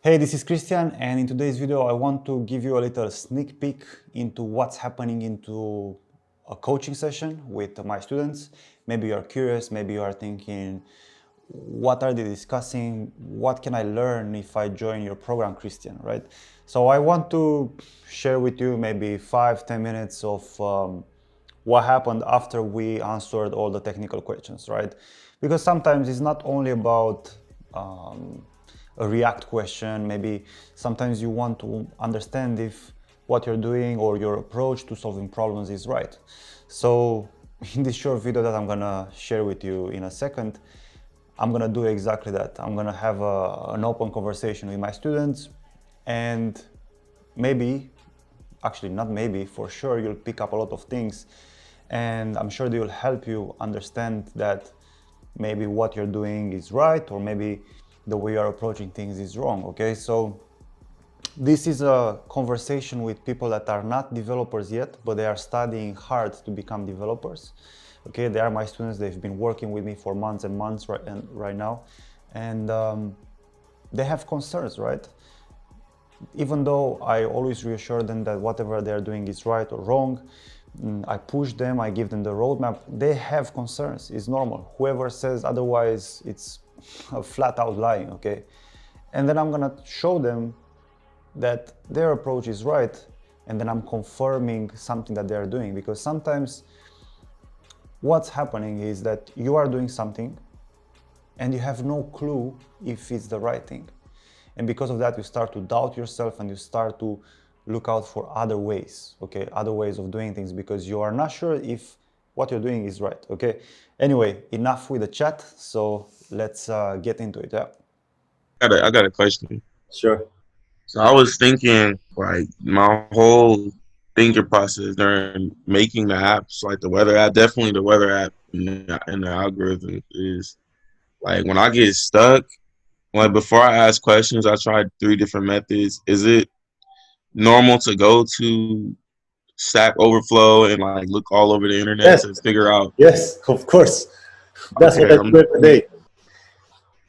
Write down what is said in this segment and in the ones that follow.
Hey, this is Christian, and in today's video I want to give you a little sneak peek into what's happening into a coaching session with my students. Maybe you're curious, maybe you are thinking, what are they discussing? What can I learn if I join your program, Christian, right? So I want to share with you maybe 5-10 minutes of what happened after we answered all the technical questions, right? Because sometimes it's not only about a React question. Maybe sometimes you want to understand if what you're doing or your approach to solving problems is right. So in this short video that I'm gonna share with you in a second, I'm gonna do exactly that. I'm gonna have an open conversation with my students, and maybe, actually not maybe, for sure you'll pick up a lot of things, and I'm sure they will help you understand that maybe what you're doing is right, or maybe the way you're approaching things is wrong. Okay, so this is a conversation with people that are not developers yet, but they are studying hard to become developers. Okay, they are my students. They've been working with me for months and months right now, and they have concerns, right? Even though I always reassure them that whatever they're doing is right or wrong, I push them, I give them the roadmap. They have concerns. It's normal. Whoever says otherwise, it's a flat out lying, okay? And then I'm gonna show them that their approach is right, and then I'm confirming something that they're doing, because sometimes what's happening is that you are doing something and you have no clue if it's the right thing. And because of that, you start to doubt yourself and you start to look out for other ways, okay? Other ways of doing things, because you are not sure if what you're doing is right, okay? Anyway, enough with the chat, so let's get into it, yeah? I got a question. Sure. So I was thinking, like, my whole thinking process during making the apps, like the weather app, definitely the weather app and the algorithm is like when I get stuck, like before I ask questions, I tried 3 different methods. Is it normal to go to Stack Overflow and like look all over the internet Yes, to figure out? yes, of course. That's what Okay, I do every day.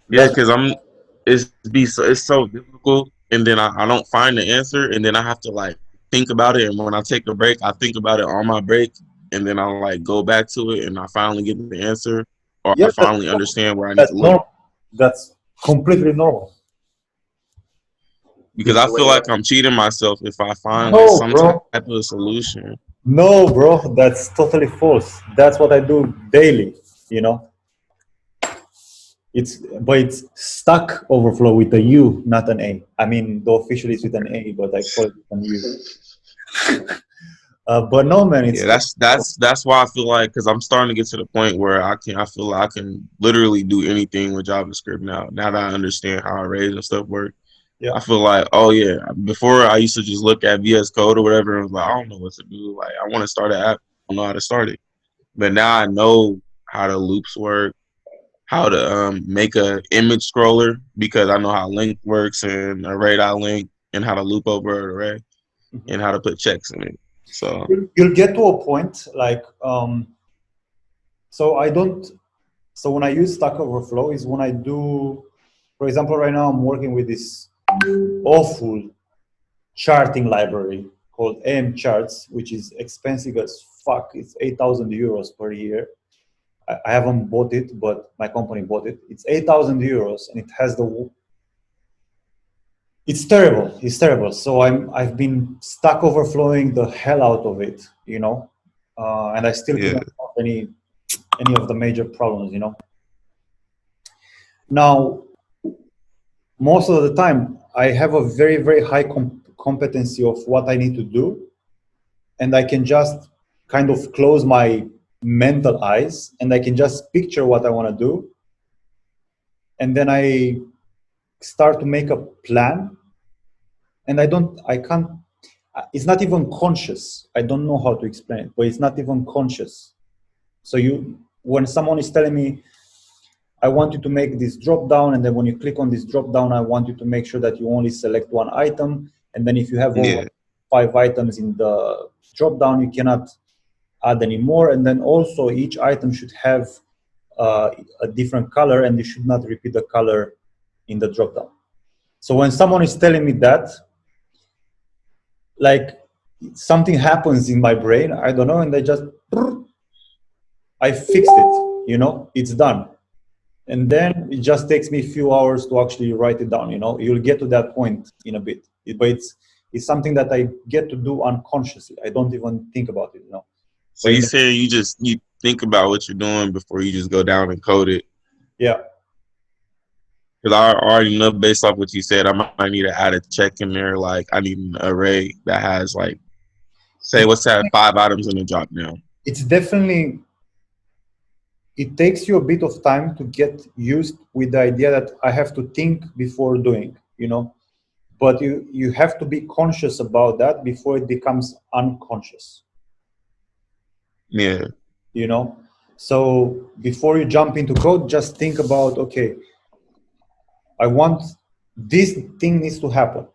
yeah, That's because it's so difficult, and then I don't find the answer, and then I have to like think about it, and when I take a break, I think about it on my break, and then I like go back to it, and I finally get the answer, or I Yeah, finally understand where I need that's to look. normal. That's completely normal. Because It's I the way feel it like is. I'm cheating myself if I find like No, some type bro. of solution. No, bro. That's totally false. That's what I do daily, you know? It's Stack Overflow with a U, not an A. I mean, though officially it's with an A, but I call it an U. But no, man, it's Yeah, that's why I feel like, because I'm starting to get to the point where I feel like I can literally do anything with JavaScript now. Now that I understand how arrays and stuff work. yeah, I feel like, oh yeah, before I used to just look at VS Code or whatever and was like, I don't know what to do. Like, I want to start an app, I don't know how to start it. But now I know how the loops work, how to make a image scroller, because I know how link works and array.link, and how to loop over an array, and how to put checks in it. So you'll get to a point like so I don't. So when I use Stack Overflow is when I do, for example, right now I'm working with this awful charting library called AM Charts, which is expensive as fuck. It's 8,000 euros per year. I haven't bought it, but my company bought it. It's 8,000 euros, and it has the. It's terrible. It's terrible. So I've been Stack Overflowing the hell out of it, you know, and I still yeah, couldn't solve any of the major problems, you know. Now, most of the time, I have a very, very high competency of what I need to do, and I can just kind of close my mental eyes and I can just picture what I want to do, and then I start to make a plan, and I can't. It's not even conscious. I don't know how to explain it, but it's not even conscious. So when someone is telling me, I want you to make this drop down, and then when you click on this drop down, I want you to make sure that you only select one item, and then if you have over yeah, 5 items in the drop down, you cannot add any more, and then also each item should have a different color, and you should not repeat the color in the drop down. So when someone is telling me that, like something happens in my brain, I don't know, and I fixed it, you know, it's done. And then it just takes me a few hours to actually write it down, you know. You'll get to that point in a bit. But it's something that I get to do unconsciously. I don't even think about it, you know. So But you say you think about what you're doing before you just go down and code it. yeah. Because I already know based off what you said, I might need to add a check in there. Like I need an array that has like, say, It's, let's have 5 items in the drop down. it's definitely, it takes you a bit of time to get used with the idea that I have to think before doing, you know. But you have to be conscious about that before it becomes unconscious, Yeah, you know. So before you jump into code, just think about, okay, I want this thing needs to happen.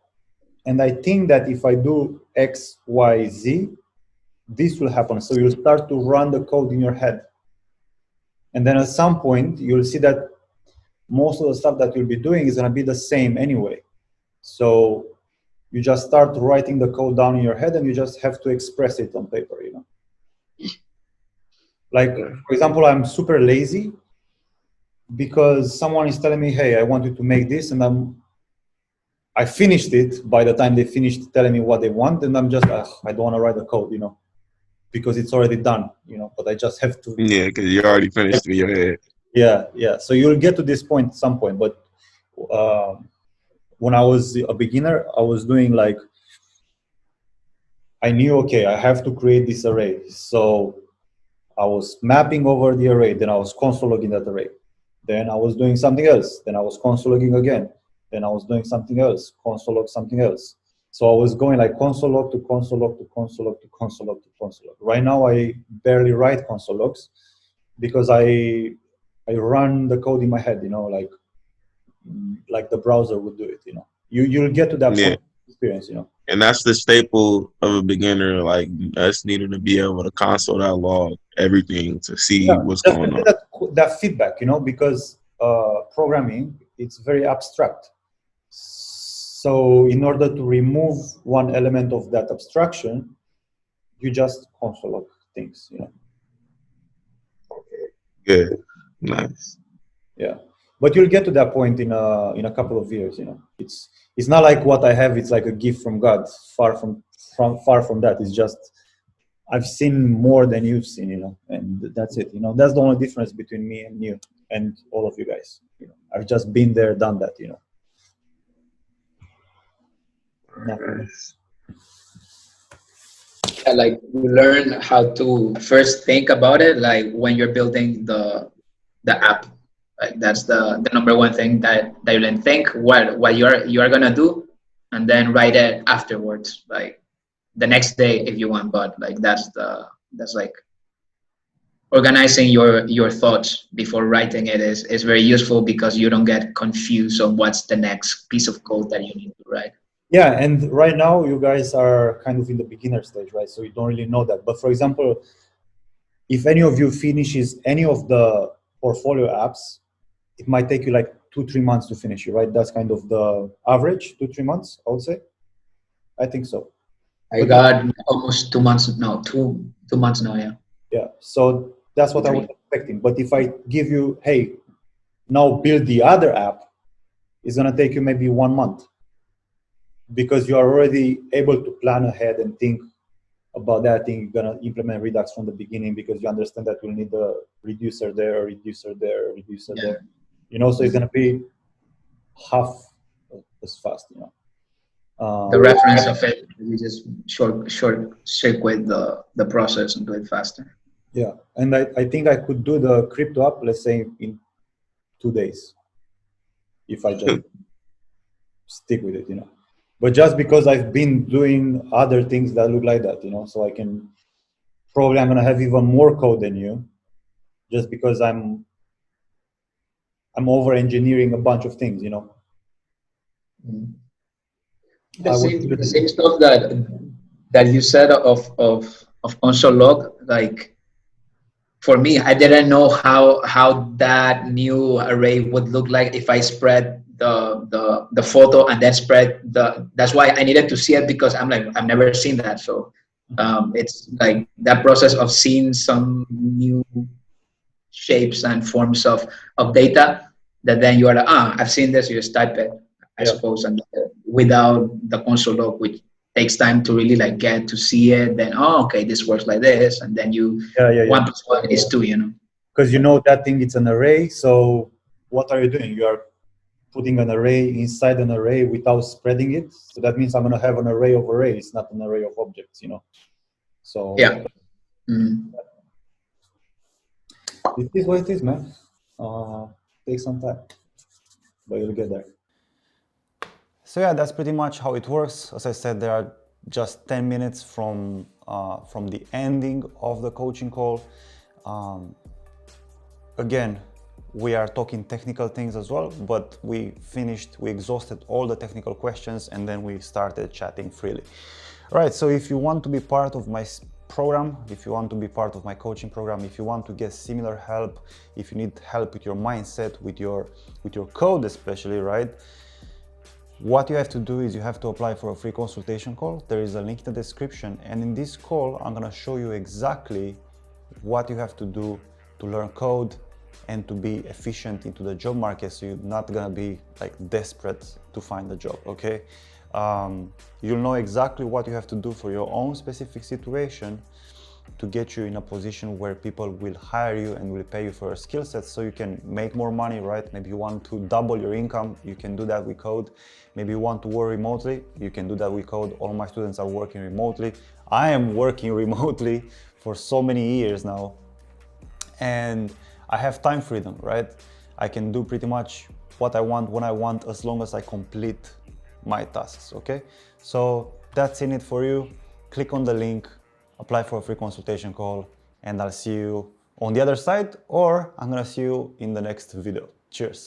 And I think that if I do X, Y, Z, this will happen. So you'll start to run the code in your head. And then at some point, you'll see that most of the stuff that you'll be doing is going to be the same anyway. So you just start writing the code down in your head and you just have to express it on paper, you know. Like, for example, I'm super lazy because someone is telling me, hey, I want you to make this, and I finished it by the time they finished telling me what they want, and I'm just, I don't want to write the code, you know, because it's already done, you know, but I just have to. yeah, because you already finished it in your head. Yeah. So you'll get to this point at some point, but when I was a beginner, I was doing like, I knew, okay, I have to create this array. So I was mapping over the array, then I was console logging that array. Then I was doing something else. Then I was console logging again. Then I was doing something else, console log something else. So I was going like console log to console log to console log to console log to console log. Right now I barely write console logs because I run the code in my head, you know, like the browser would do it, you know. You'll get to that Yeah. point of experience, you know. And that's the staple of a beginner, like us needing to be able to console that log, everything to see Yeah, what's just going get on. that feedback, you know, because programming, it's very abstract. So in order to remove one element of that abstraction, you just console log things, you know. Good. Nice. Yeah, but you'll get to that point in a couple of years, you know. It's not like what I have. It's like a gift from God. Far from that. It's just I've seen more than you've seen, you know, and that's it. You know, that's the only difference between me and you and all of you guys. You know, I've just been there, done that, you know. Nothing. Yeah, like you learn how to first think about it, like when you're building the app. Like that's the number one thing that you learn. Think what you're gonna do, and then write it afterwards, like the next day if you want. But like that's like organizing your thoughts before writing it is very useful because you don't get confused on what's the next piece of code that you need to write. Yeah, and right now you guys are kind of in the beginner stage, right? So you don't really know that. But for example, if any of you finishes any of the portfolio apps, it might take you like 2-3 months to finish it, right? That's kind of the average, 2-3 months, I would say. I think so. I got almost 2 months. No, two months now. Yeah. Yeah, so that's what I was expecting. But if I give you, hey, now build the other app, it's gonna take you maybe 1 month because you are already able to plan ahead and think about that thing. You're gonna implement Redux from the beginning because you understand that you'll need a reducer there, a reducer there, a reducer there. You know, so it's gonna be half as fast, you know. The reference of it, you just short circuit the process and do it faster. Yeah, and I think I could do the crypto app, let's say, in 2 days if I just stick with it, you know. But just because I've been doing other things that look like that, you know, so I can probably I'm gonna have even more code than you, just because I'm over engineering a bunch of things, you know. The same stuff that you said of console log, like for me, I didn't know how that new array would look like if I spread the photo and then spread that's why I needed to see it, because I'm like, I've never seen that. So it's like that process of seeing some new shapes and forms of data that then you are like, I've seen this, you just type it, I suppose, and without the console log, which takes time to really like get to see it, then okay, this works like this, and then you 1 + 1 is 2, you know, because you know that thing, it's an array. So what are you doing? You are putting an array inside an array without spreading it. So that means I'm going to have an array of arrays, not an array of objects, you know. So yeah. It is what it is, man. Take some time, but you'll get there. So yeah, that's pretty much how it works. As I said, there are just 10 minutes from the ending of the coaching call. Again, we are talking technical things as well, but we exhausted all the technical questions, and then we started chatting freely. All right, so if you want to be part of my program, if you want to be part of my coaching program, if you want to get similar help, if you need help with your mindset, with your code especially, right? What you have to do is you have to apply for a free consultation call. There is a link in the description, and in this call I'm gonna show you exactly what you have to do to learn code and to be efficient into the job market, so you're not gonna be like desperate to find a job, okay? You'll know exactly what you have to do for your own specific situation to get you in a position where people will hire you and will pay you for your skill set, so you can make more money, right? Maybe you want to double your income, you can do that with code. Maybe you want to work remotely, you can do that with code. All my students are working remotely. I am working remotely for so many years now, and I have time freedom, right? I can do pretty much what I want, when I want, as long as I complete my tasks, okay? So that's in it for you. Click on the link, apply for a free consultation call, and I'll see you on the other side, or I'm gonna see you in the next video. Cheers.